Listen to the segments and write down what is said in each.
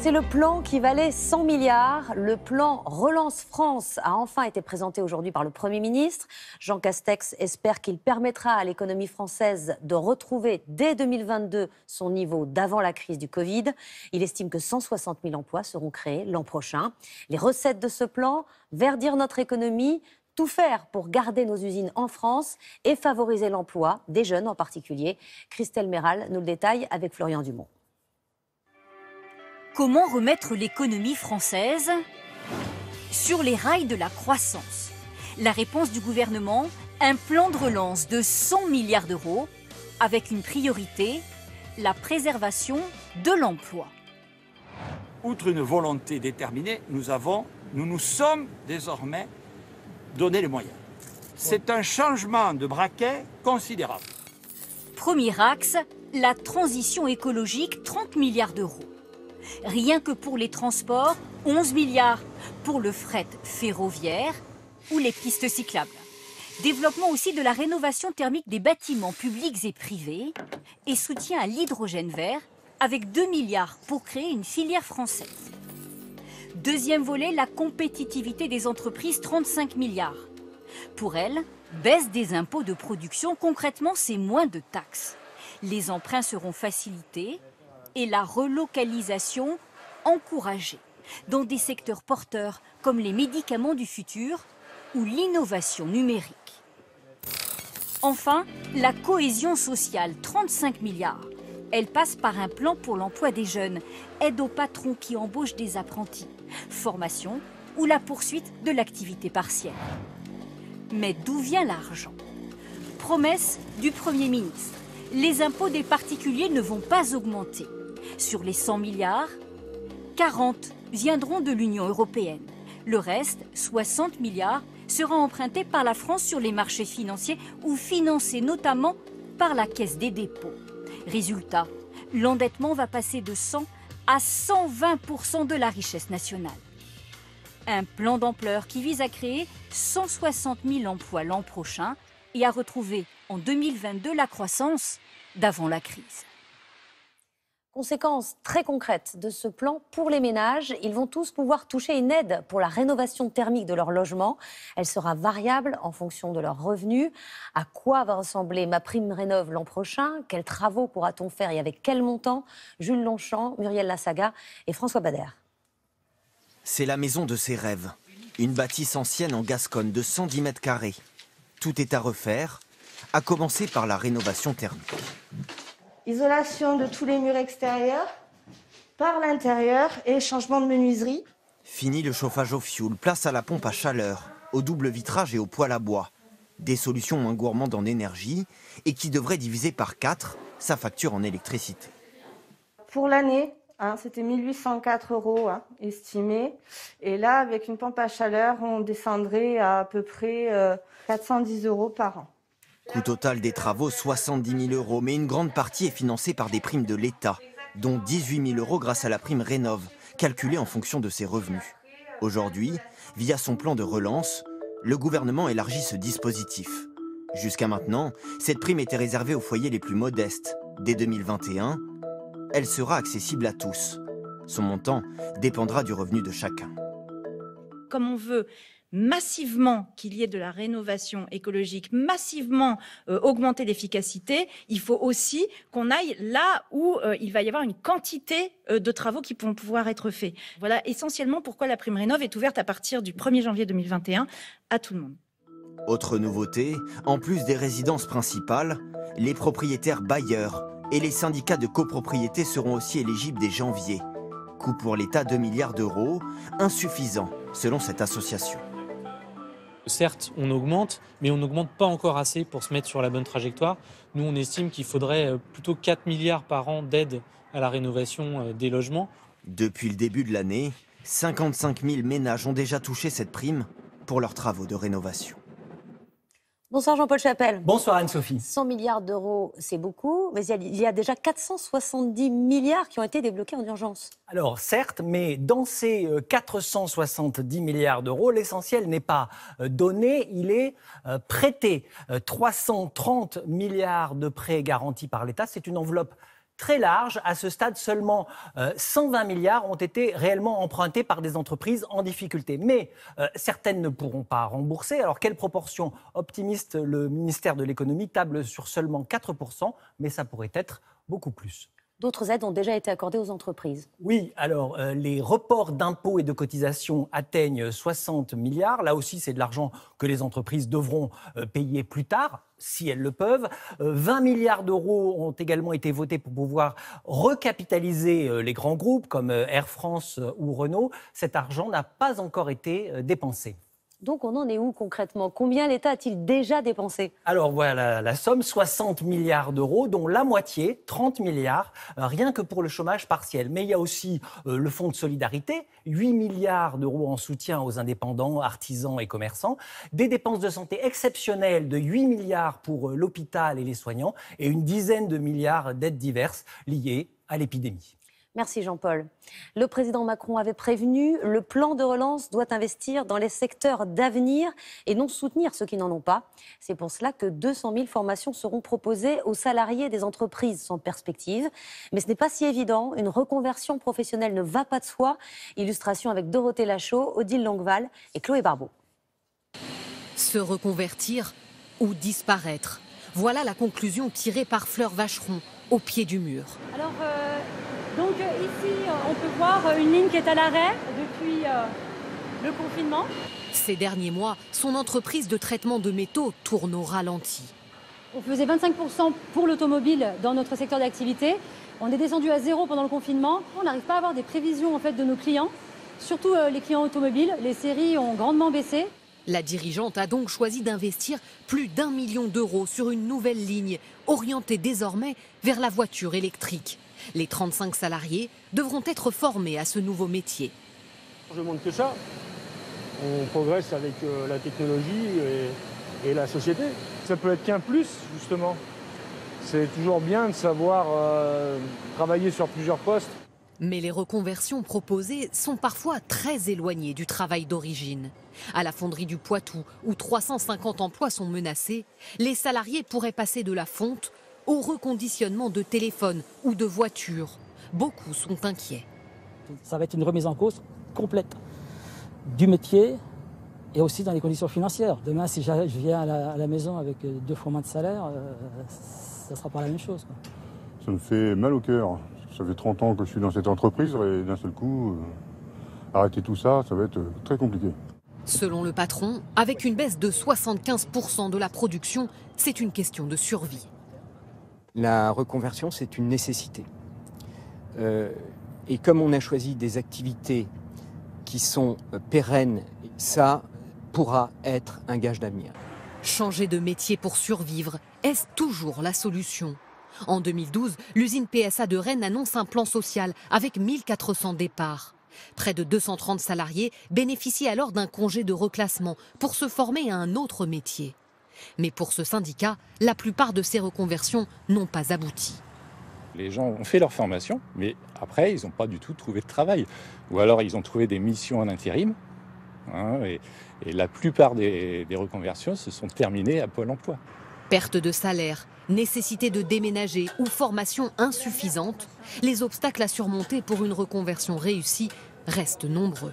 C'est le plan qui valait 100 milliards. Le plan Relance France a enfin été présenté aujourd'hui par le Premier ministre. Jean Castex espère qu'il permettra à l'économie française de retrouver dès 2022 son niveau d'avant la crise du Covid. Il estime que 160 000 emplois seront créés l'an prochain. Les recettes de ce plan, verdir notre économie, tout faire pour garder nos usines en France et favoriser l'emploi des jeunes en particulier. Christelle Méral nous le détaille avec Florian Dumont. Comment remettre l'économie française sur les rails de la croissance? La réponse du gouvernement, un plan de relance de 100 milliards d'euros avec une priorité, la préservation de l'emploi. Outre une volonté déterminée, nous nous sommes désormais donné les moyens. C'est un changement de braquet considérable. Premier axe, la transition écologique, 30 milliards d'euros. Rien que pour les transports, 11 milliards pour le fret ferroviaire ou les pistes cyclables. Développement aussi de la rénovation thermique des bâtiments publics et privés et soutien à l'hydrogène vert avec 2 milliards pour créer une filière française. Deuxième volet, la compétitivité des entreprises, 35 milliards. Pour elles, baisse des impôts de production, concrètement c'est moins de taxes. Les emprunts seront facilités et la relocalisation encouragée dans des secteurs porteurs comme les médicaments du futur ou l'innovation numérique. Enfin, la cohésion sociale, 35 milliards. Elle passe par un plan pour l'emploi des jeunes, aide aux patrons qui embauchent des apprentis, formation ou la poursuite de l'activité partielle. Mais d'où vient l'argent? Promesse du Premier ministre. Les impôts des particuliers ne vont pas augmenter. Sur les 100 milliards, 40 viendront de l'Union européenne. Le reste, 60 milliards, sera emprunté par la France sur les marchés financiers ou financé notamment par la Caisse des dépôts. Résultat, l'endettement va passer de 100 à 120% de la richesse nationale. Un plan d'ampleur qui vise à créer 160 000 emplois l'an prochain et à retrouver en 2022 la croissance d'avant la crise. Conséquence très concrète de ce plan pour les ménages, ils vont tous pouvoir toucher une aide pour la rénovation thermique de leur logement. Elle sera variable en fonction de leurs revenus. À quoi va ressembler MaPrimeRénov' l'an prochain? Quels travaux pourra-t-on faire et avec quel montant? Jules Longchamp, Muriel Lassaga et François Bader. C'est la maison de ses rêves. Une bâtisse ancienne en Gascogne de 110 mètres carrés. Tout est à refaire, à commencer par la rénovation thermique. Isolation de tous les murs extérieurs, par l'intérieur et changement de menuiserie. Fini le chauffage au fioul, place à la pompe à chaleur, au double vitrage et au poêle à bois. Des solutions moins gourmandes en énergie et qui devraient diviser par 4 sa facture en électricité. Pour l'année, c'était 1 804 € estimé. Et là, avec une pompe à chaleur, on descendrait à peu près 410 € par an. Coût total des travaux, 70 000 €, mais une grande partie est financée par des primes de l'État, dont 18 000 € grâce à la prime Rénov', calculée en fonction de ses revenus. Aujourd'hui, via son plan de relance, le gouvernement élargit ce dispositif. Jusqu'à maintenant, cette prime était réservée aux foyers les plus modestes. Dès 2021, elle sera accessible à tous. Son montant dépendra du revenu de chacun. Comme on veut massivement qu'il y ait de la rénovation écologique, massivement augmenter l'efficacité, il faut aussi qu'on aille là où il va y avoir une quantité de travaux qui vont pouvoir être faits. Voilà essentiellement pourquoi la prime Rénov' est ouverte à partir du 1er janvier 2021 à tout le monde. Autre nouveauté, en plus des résidences principales, les propriétaires bailleurs et les syndicats de copropriété seront aussi éligibles dès janvier. Coût pour l'État 2 milliards d'euros, insuffisant selon cette association. Certes, on augmente, mais on n'augmente pas encore assez pour se mettre sur la bonne trajectoire. Nous, on estime qu'il faudrait plutôt 4 milliards par an d'aide à la rénovation des logements. Depuis le début de l'année, 55 000 ménages ont déjà touché cette prime pour leurs travaux de rénovation. Bonsoir Jean-Paul Chapelle. Bonsoir Anne-Sophie. 100 milliards d'euros, c'est beaucoup, mais il y a déjà 470 milliards qui ont été débloqués en urgence. Alors certes, mais dans ces 470 milliards d'euros, l'essentiel n'est pas donné, il est prêté. 330 milliards de prêts garantis par l'État, c'est une enveloppe très large. À ce stade, seulement 120 milliards ont été réellement empruntés par des entreprises en difficulté. Mais certaines ne pourront pas rembourser. Alors, quelle proportion optimiste? Le ministère de l'économie table sur seulement 4%, mais ça pourrait être beaucoup plus. D'autres aides ont déjà été accordées aux entreprises. Oui, alors les reports d'impôts et de cotisations atteignent 60 milliards. Là aussi, c'est de l'argent que les entreprises devront payer plus tard, si elles le peuvent. 20 milliards d'euros ont également été votés pour pouvoir recapitaliser les grands groupes comme Air France ou Renault. Cet argent n'a pas encore été dépensé. Donc on en est où concrètement? Combien l'État a-t-il déjà dépensé? Alors voilà la somme, 60 milliards d'euros, dont la moitié, 30 milliards, rien que pour le chômage partiel. Mais il y a aussi le fonds de solidarité, 8 milliards d'euros en soutien aux indépendants, artisans et commerçants, des dépenses de santé exceptionnelles de 8 milliards pour l'hôpital et les soignants, et une dizaine de milliards d'aides diverses liées à l'épidémie. Merci Jean-Paul. Le président Macron avait prévenu, le plan de relance doit investir dans les secteurs d'avenir et non soutenir ceux qui n'en ont pas. C'est pour cela que 200 000 formations seront proposées aux salariés des entreprises sans perspective. Mais ce n'est pas si évident, une reconversion professionnelle ne va pas de soi. Illustration avec Dorothée Lachaud, Odile Longueval et Chloé Barbeau. Se reconvertir ou disparaître. Voilà la conclusion tirée par Fleur Vacheron, au pied du mur. Alors, donc ici, on peut voir une ligne qui est à l'arrêt depuis le confinement. Ces derniers mois, son entreprise de traitement de métaux tourne au ralenti. On faisait 25% pour l'automobile dans notre secteur d'activité. On est descendu à 0 pendant le confinement. On n'arrive pas à avoir des prévisions en fait, de nos clients, surtout les clients automobiles. Les séries ont grandement baissé. La dirigeante a donc choisi d'investir plus d'1 million d'euros sur une nouvelle ligne, orientée désormais vers la voiture électrique. Les 35 salariés devront être formés à ce nouveau métier. Je ne demande que ça. On progresse avec la technologie et la société. Ça peut être qu'un plus, justement. C'est toujours bien de savoir travailler sur plusieurs postes. Mais les reconversions proposées sont parfois très éloignées du travail d'origine. À la fonderie du Poitou, où 350 emplois sont menacés, les salariés pourraient passer de la fonte au reconditionnement de téléphones ou de voitures. Beaucoup sont inquiets. Ça va être une remise en cause complète du métier et aussi dans les conditions financières. Demain, si je viens à la maison avec 2 fois moins de salaire, ça ne sera pas la même chose, quoi. Ça me fait mal au cœur. Ça fait 30 ans que je suis dans cette entreprise et d'un seul coup, arrêter tout ça, ça va être très compliqué. Selon le patron, avec une baisse de 75% de la production, c'est une question de survie. La reconversion, c'est une nécessité. Et comme on a choisi des activités qui sont pérennes, ça pourra être un gage d'avenir. Changer de métier pour survivre, est-ce toujours la solution ? En 2012, l'usine PSA de Rennes annonce un plan social avec 1400 départs. Près de 230 salariés bénéficient alors d'un congé de reclassement pour se former à un autre métier. Mais pour ce syndicat, la plupart de ces reconversions n'ont pas abouti. Les gens ont fait leur formation, mais après, ils n'ont pas du tout trouvé de travail. Ou alors, ils ont trouvé des missions en intérim. Et la plupart des reconversions se sont terminées à Pôle emploi. Perte de salaire, nécessité de déménager ou formation insuffisante, les obstacles à surmonter pour une reconversion réussie restent nombreux.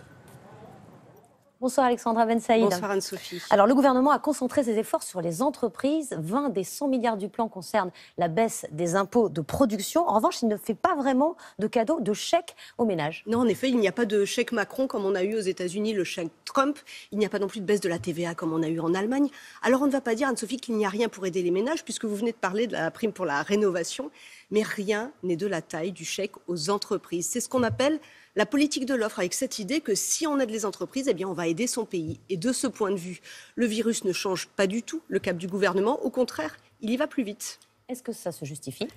Bonsoir Alexandra Ben Saïd. Bonsoir Anne-Sophie. Alors le gouvernement a concentré ses efforts sur les entreprises. 20 des 100 milliards du plan concernent la baisse des impôts de production. En revanche, il ne fait pas vraiment de cadeaux, de chèques aux ménages. Non, en effet, il n'y a pas de chèque Macron comme on a eu aux États-Unis, le chèque Trump. Il n'y a pas non plus de baisse de la TVA comme on a eu en Allemagne. Alors on ne va pas dire, Anne-Sophie, qu'il n'y a rien pour aider les ménages, puisque vous venez de parler de la prime pour la rénovation. Mais rien n'est de la taille du chèque aux entreprises. C'est ce qu'on appelle la politique de l'offre, avec cette idée que si on aide les entreprises, eh bien on va aider son pays. Et de ce point de vue, le virus ne change pas du tout le cap du gouvernement. Au contraire, il y va plus vite. Est-ce que ça se justifie ?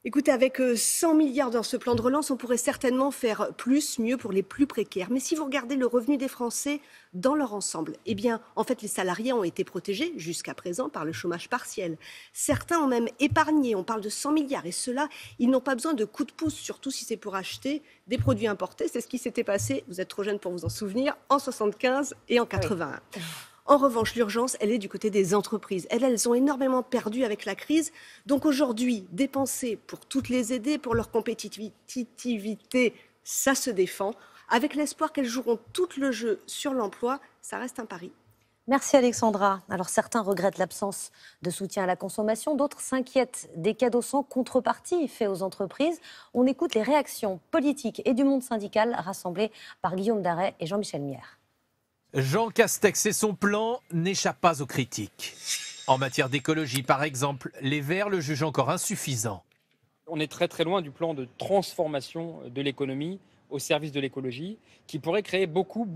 Écoutez, avec 100 milliards dans ce plan de relance, on pourrait certainement faire plus, mieux pour les plus précaires. Mais si vous regardez le revenu des Français dans leur ensemble, eh bien, en fait, les salariés ont été protégés jusqu'à présent par le chômage partiel. Certains ont même épargné, on parle de 100 milliards. Et ceux-là, ils n'ont pas besoin de coups de pouce, surtout si c'est pour acheter des produits importés. C'est ce qui s'était passé, vous êtes trop jeune pour vous en souvenir, en 75 et en 81. Oui. En revanche, l'urgence, elle est du côté des entreprises. Elles ont énormément perdu avec la crise. Donc aujourd'hui, dépenser pour toutes les aider, pour leur compétitivité, ça se défend. Avec l'espoir qu'elles joueront tout le jeu sur l'emploi, ça reste un pari. Merci Alexandra. Alors certains regrettent l'absence de soutien à la consommation, d'autres s'inquiètent des cadeaux sans contrepartie faits aux entreprises. On écoute les réactions politiques et du monde syndical rassemblées par Guillaume Darey et Jean-Michel Mière. Jean Castex et son plan n'échappent pas aux critiques. En matière d'écologie, par exemple, les Verts le jugent encore insuffisant. On est très très loin du plan de transformation de l'économie au service de l'écologie, qui pourrait créer beaucoup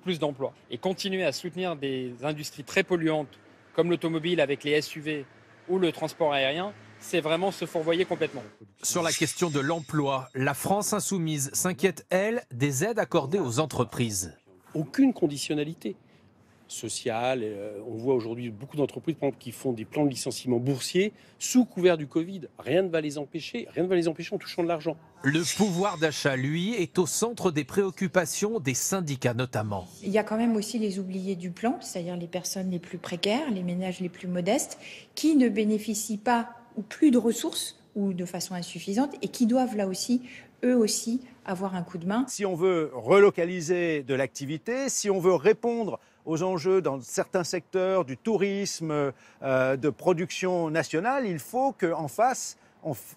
plus d'emplois. Et continuer à soutenir des industries très polluantes, comme l'automobile avec les SUV ou le transport aérien, c'est vraiment se fourvoyer complètement. Sur la question de l'emploi, la France insoumise s'inquiète, elle, des aides accordées aux entreprises. Aucune conditionnalité sociale. On voit aujourd'hui beaucoup d'entreprises, par exemple, qui font des plans de licenciement boursiers sous couvert du Covid. Rien ne va les empêcher. Rien ne va les empêcher en touchant de l'argent. Le pouvoir d'achat, lui, est au centre des préoccupations des syndicats notamment. Il y a quand même aussi les oubliés du plan, c'est-à-dire les personnes les plus précaires, les ménages les plus modestes, qui ne bénéficient pas ou plus de ressources ou de façon insuffisante et qui doivent là aussi, eux aussi, avoir un coup de main. Si on veut relocaliser de l'activité, si on veut répondre aux enjeux dans certains secteurs du tourisme, de production nationale, il faut qu'en face,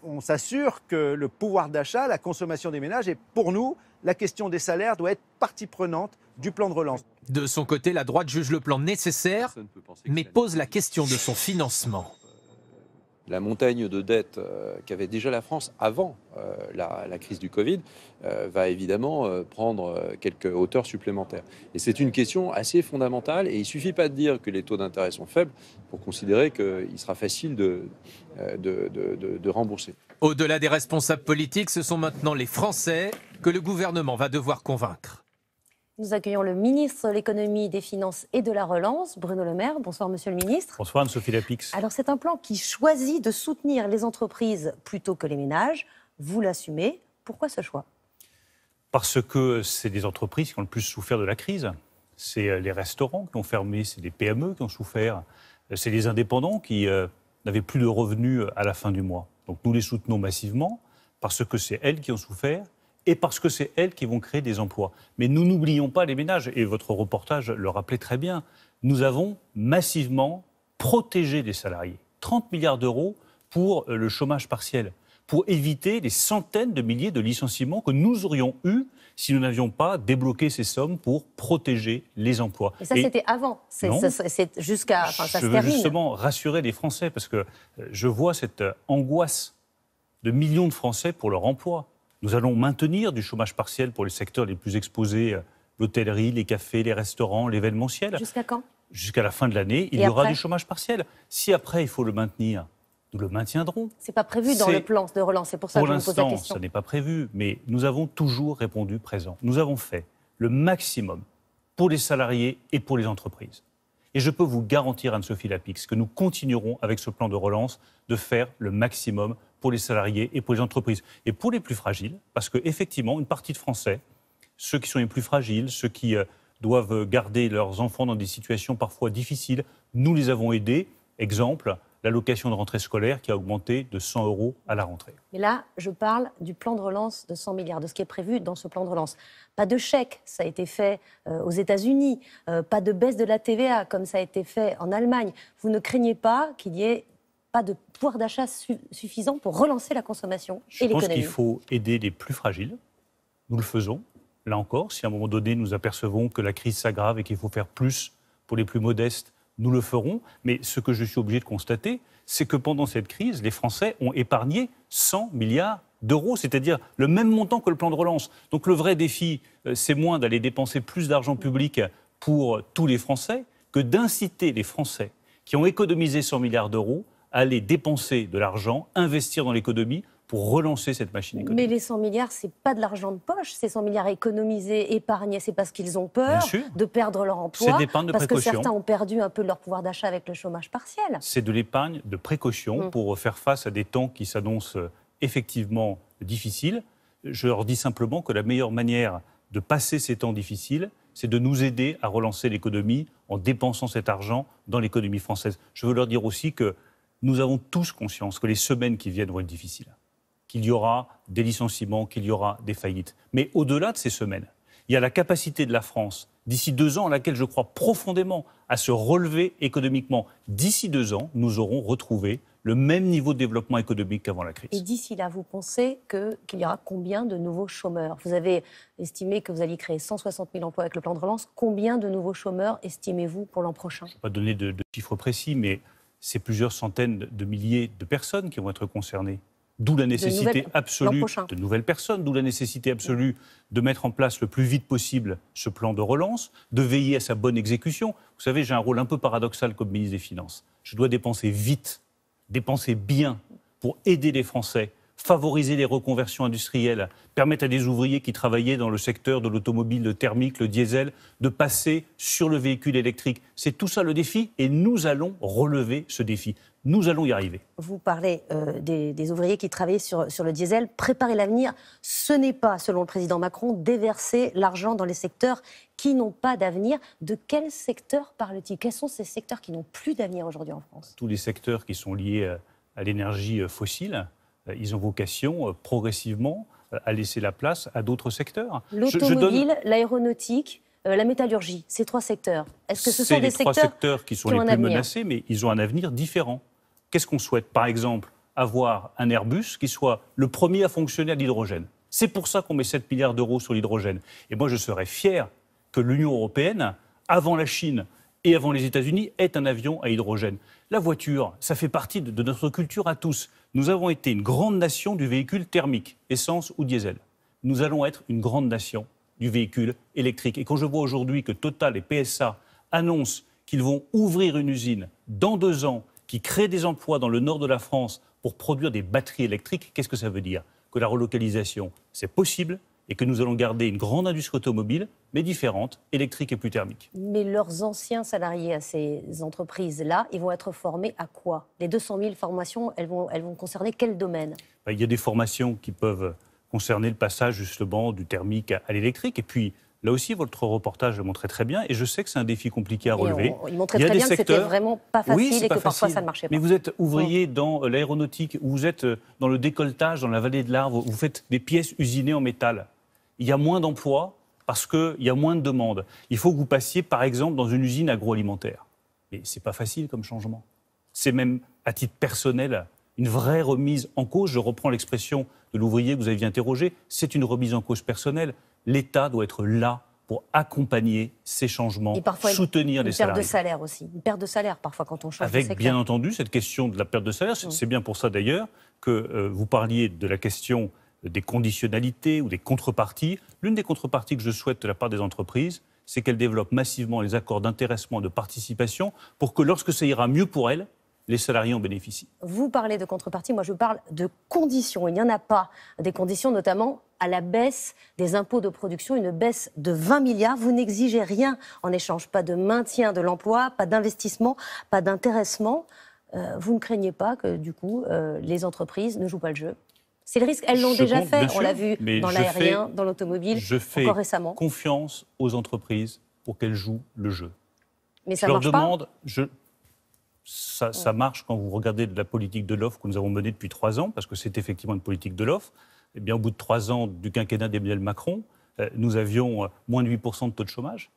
on s'assure que le pouvoir d'achat, la consommation des ménages, et pour nous, la question des salaires doit être partie prenante du plan de relance. De son côté, la droite juge le plan nécessaire, mais pose la question de son financement. La montagne de dettes qu'avait déjà la France avant la crise du Covid va évidemment prendre quelques hauteurs supplémentaires. Et c'est une question assez fondamentale et il ne suffit pas de dire que les taux d'intérêt sont faibles pour considérer qu'il sera facile de rembourser. Au-delà des responsables politiques, ce sont maintenant les Français que le gouvernement va devoir convaincre. Nous accueillons le ministre de l'économie, des finances et de la relance, Bruno Le Maire. Bonsoir monsieur le ministre. Bonsoir Anne-Sophie Lapix. Alors c'est un plan qui choisit de soutenir les entreprises plutôt que les ménages. Vous l'assumez. Pourquoi ce choix? Parce que c'est des entreprises qui ont le plus souffert de la crise. C'est les restaurants qui ont fermé, c'est des PME qui ont souffert, c'est les indépendants qui n'avaient plus de revenus à la fin du mois. Donc nous les soutenons massivement parce que c'est elles qui ont souffert et parce que c'est elles qui vont créer des emplois. Mais nous n'oublions pas les ménages, et votre reportage le rappelait très bien. Nous avons massivement protégé les salariés. 30 milliards d'euros pour le chômage partiel, pour éviter les centaines de milliers de licenciements que nous aurions eus si nous n'avions pas débloqué ces sommes pour protéger les emplois. Et ça, c'était avant. C'est jusqu'à, ça se termine. Je veux justement rassurer les Français, parce que je vois cette angoisse de millions de Français pour leur emploi. Nous allons maintenir du chômage partiel pour les secteurs les plus exposés, l'hôtellerie, les cafés, les restaurants, l'événementiel. Jusqu'à quand? Jusqu'à la fin de l'année, il y aura du chômage partiel. Si après, il faut le maintenir, nous le maintiendrons. C'est pas prévu dans le plan de relance, c'est pour ça que je vous pose la question. Pour l'instant, ça n'est pas prévu, mais nous avons toujours répondu présent. Nous avons fait le maximum pour les salariés et pour les entreprises. Et je peux vous garantir, Anne-Sophie Lapix, que nous continuerons avec ce plan de relance de faire le maximum pour les salariés et pour les entreprises. Et pour les plus fragiles, parce qu'effectivement, une partie de Français, ceux qui sont les plus fragiles, ceux qui doivent garder leurs enfants dans des situations parfois difficiles, nous les avons aidés. Exemple, l'allocation de rentrée scolaire qui a augmenté de 100 € à la rentrée. Mais là, je parle du plan de relance de 100 milliards, de ce qui est prévu dans ce plan de relance. Pas de chèque, ça a été fait aux États-Unis, pas de baisse de la TVA comme ça a été fait en Allemagne. Vous ne craignez pas qu'il n'y ait pas de pouvoir d'achat suffisant pour relancer la consommation et l'économie? Je pense qu'il faut aider les plus fragiles. Nous le faisons. Là encore, si à un moment donné nous apercevons que la crise s'aggrave et qu'il faut faire plus pour les plus modestes, nous le ferons. Mais ce que je suis obligé de constater, c'est que pendant cette crise, les Français ont épargné 100 milliards d'euros, c'est-à-dire le même montant que le plan de relance. Donc le vrai défi, c'est moins d'aller dépenser plus d'argent public pour tous les Français que d'inciter les Français qui ont économisé 100 milliards d'euros à aller dépenser de l'argent, investir dans l'économie pour relancer cette machine économique. Mais les 100 milliards, ce n'est pas de l'argent de poche. Ces 100 milliards économisés, épargnés, c'est parce qu'ils ont peur de perdre leur emploi. C'est d'épargne de précaution. Parce que certains ont perdu un peu de leur pouvoir d'achat avec le chômage partiel. C'est de l'épargne de précaution pour faire face à des temps qui s'annoncent effectivement difficiles. Je leur dis simplement que la meilleure manière de passer ces temps difficiles, c'est de nous aider à relancer l'économie en dépensant cet argent dans l'économie française. Je veux leur dire aussi que nous avons tous conscience que les semaines qui viennent vont être difficiles, qu'il y aura des licenciements, qu'il y aura des faillites. Mais au-delà de ces semaines, il y a la capacité de la France, d'ici 2 ans, à laquelle je crois profondément, à se relever économiquement. D'ici 2 ans, nous aurons retrouvé le même niveau de développement économique qu'avant la crise. Et d'ici là, vous pensez qu'il y aura combien de nouveaux chômeurs? Vous avez estimé que vous alliez créer 160 000 emplois avec le plan de relance. Combien de nouveaux chômeurs estimez-vous pour l'an prochain? Je ne vais pas donner de chiffres précis, mais c'est plusieurs centaines de milliers de personnes qui vont être concernées. D'où la nécessité absolue de nouvelles personnes, d'où la nécessité absolue de mettre en place le plus vite possible ce plan de relance, de veiller à sa bonne exécution. Vous savez, j'ai un rôle un peu paradoxal comme ministre des Finances. Je dois dépenser vite, dépenser bien pour aider les Français, favoriser les reconversions industrielles, permettre à des ouvriers qui travaillaient dans le secteur de l'automobile, le thermique, le diesel, de passer sur le véhicule électrique. C'est tout ça le défi et nous allons relever ce défi. Nous allons y arriver. Vous parlez des ouvriers qui travaillaient sur le diesel. Préparer l'avenir, ce n'est pas, selon le président Macron, déverser l'argent dans les secteurs qui n'ont pas d'avenir. De quel secteur parle-t-il? Quels sont ces secteurs qui n'ont plus d'avenir aujourd'hui en France? Tous les secteurs qui sont liés à l'énergie fossile, ils ont vocation progressivement à laisser la place à d'autres secteurs. L'automobile, l'aéronautique, la métallurgie, ces 3 secteurs. Est-ce que ce sont des secteurs les 3 secteurs qui sont les plus menacés, mais ils ont un avenir différent. Qu'est-ce qu'on souhaite? Par exemple, avoir un Airbus qui soit le premier à fonctionner à l'hydrogène. C'est pour ça qu'on met 7 milliards d'euros sur l'hydrogène. Et moi, je serais fier que l'Union européenne, avant la Chine et avant les États-Unis, ait un avion à hydrogène. La voiture, ça fait partie de notre culture à tous. Nous avons été une grande nation du véhicule thermique, essence ou diesel. Nous allons être une grande nation du véhicule électrique. Et quand je vois aujourd'hui que Total et PSA annoncent qu'ils vont ouvrir une usine dans 2 ans qui crée des emplois dans le nord de la France pour produire des batteries électriques, qu'est-ce que ça veut dire? Que la relocalisation, c'est possible et que nous allons garder une grande industrie automobile, mais différente, électrique et plus thermique. Mais leurs anciens salariés à ces entreprises-là, ils vont être formés à quoi? Les 200 000 formations, elles vont concerner quel domaine? Il y a des formations qui peuvent concerner le passage justement du thermique à l'électrique. Et puis, là aussi, votre reportage le montrait très bien. Et je sais que c'est un défi compliqué à relever. Il montrait très bien que c'était vraiment pas facile et que parfois ça ne marchait pas. Mais vous êtes ouvrier dans l'aéronautique, vous êtes dans le décolletage, dans la vallée de l'Arve, vous faites des pièces usinées en métal. Il y a moins d'emplois parce qu'il y a moins de demandes. Il faut que vous passiez, par exemple, dans une usine agroalimentaire. Mais ce n'est pas facile comme changement. C'est même, à titre personnel, une vraie remise en cause. Je reprends l'expression de l'ouvrier que vous aviez interrogé. C'est une remise en cause personnelle. L'État doit être là pour accompagner ces changements, soutenir les salariés. Une perte de salaire aussi. Une perte de salaire parfois quand on change de secteur. Avec bien entendu cette question de la perte de salaire. C'est bien pour ça d'ailleurs que vous parliez de la question des conditionnalités ou des contreparties. L'une des contreparties que je souhaite de la part des entreprises, c'est qu'elles développent massivement les accords d'intéressement et de participation pour que lorsque ça ira mieux pour elles, les salariés en bénéficient. Vous parlez de contrepartie, moi je parle de conditions. Il n'y en a pas des conditions, notamment à la baisse des impôts de production, une baisse de 20 milliards. Vous n'exigez rien en échange, pas de maintien de l'emploi, pas d'investissement, pas d'intéressement. Vous ne craignez pas que du coup les entreprises ne jouent pas le jeu? C'est le risque, elles l'ont déjà fait, on l'a vu dans l'aérien, dans l'automobile, encore récemment. Je fais confiance aux entreprises pour qu'elles jouent le jeu. Mais ça marche pas. Ça marche quand vous regardez de la politique de l'offre que nous avons menée depuis 3 ans, parce que c'est effectivement une politique de l'offre. Eh bien, au bout de 3 ans du quinquennat d'Emmanuel Macron, nous avions moins de 8% de taux de chômage.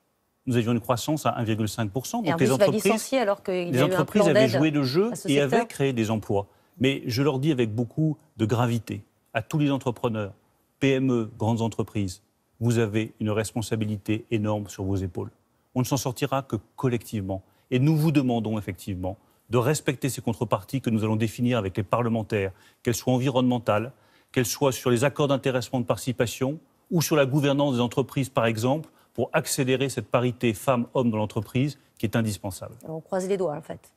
Nous avions une croissance à 1,5%. Donc les entreprises avaient joué le jeu et avaient créé des emplois. Mais je leur dis avec beaucoup de gravité à tous les entrepreneurs, PME, grandes entreprises, vous avez une responsabilité énorme sur vos épaules. On ne s'en sortira que collectivement. Et nous vous demandons effectivement de respecter ces contreparties que nous allons définir avec les parlementaires, qu'elles soient environnementales, qu'elles soient sur les accords d'intéressement de participation ou sur la gouvernance des entreprises, par exemple, pour accélérer cette parité femmes-hommes dans l'entreprise qui est indispensable. On croise les doigts, en fait.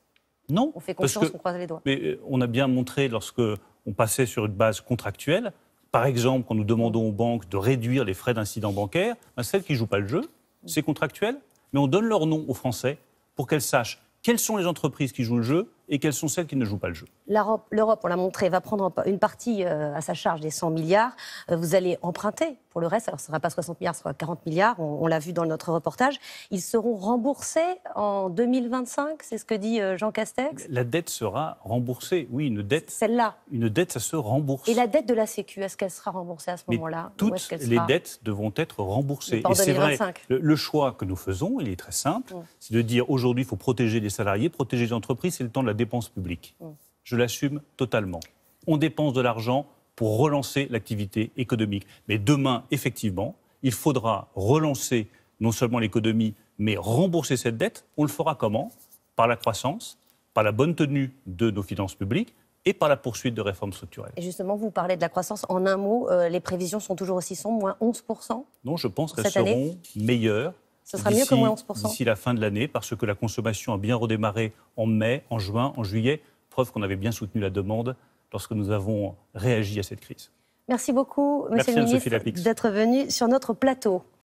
Non. On fait confiance, on croise les doigts. Mais on a bien montré, lorsque on passait sur une base contractuelle, par exemple, quand nous demandons aux banques de réduire les frais d'incident bancaire, celles qui ne jouent pas le jeu, c'est contractuel, mais on donne leur nom aux Français pour qu'elles sachent quelles sont les entreprises qui jouent le jeu et quelles sont celles qui ne jouent pas le jeu. L'Europe, on l'a montré, va prendre une partie à sa charge des 100 milliards. Vous allez emprunter pour le reste. Alors, ce ne sera pas 60 milliards, ce sera 40 milliards. On l'a vu dans notre reportage. Ils seront remboursés en 2025, c'est ce que dit Jean Castex. La dette sera remboursée. Oui, une dette. Celle-là. Une dette, ça se rembourse. Et la dette de la Sécu, est-ce qu'elle sera remboursée à ce moment-là? Toutes les dettes devront être remboursées. En Et c'est vrai, 2025. le choix que nous faisons, il est très simple, c'est de dire aujourd'hui, il faut protéger les salariés, protéger les entreprises, c'est le temps de la dépense publique. Je l'assume totalement. On dépense de l'argent pour relancer l'activité économique. Mais demain, effectivement, il faudra relancer non seulement l'économie, mais rembourser cette dette. On le fera comment? Par la croissance, par la bonne tenue de nos finances publiques et par la poursuite de réformes structurelles. Et justement, vous parlez de la croissance. En un mot, les prévisions sont toujours aussi sombres, moins 11%? Non, je pense qu'elles cette année seront meilleures. Ce sera mieux que moins 11%? D'ici la fin de l'année, parce que la consommation a bien redémarré en mai, en juin, en juillet. Preuve qu'on avait bien soutenu la demande lorsque nous avons réagi à cette crise. Merci beaucoup, Monsieur le Ministre, d'être venu sur notre plateau.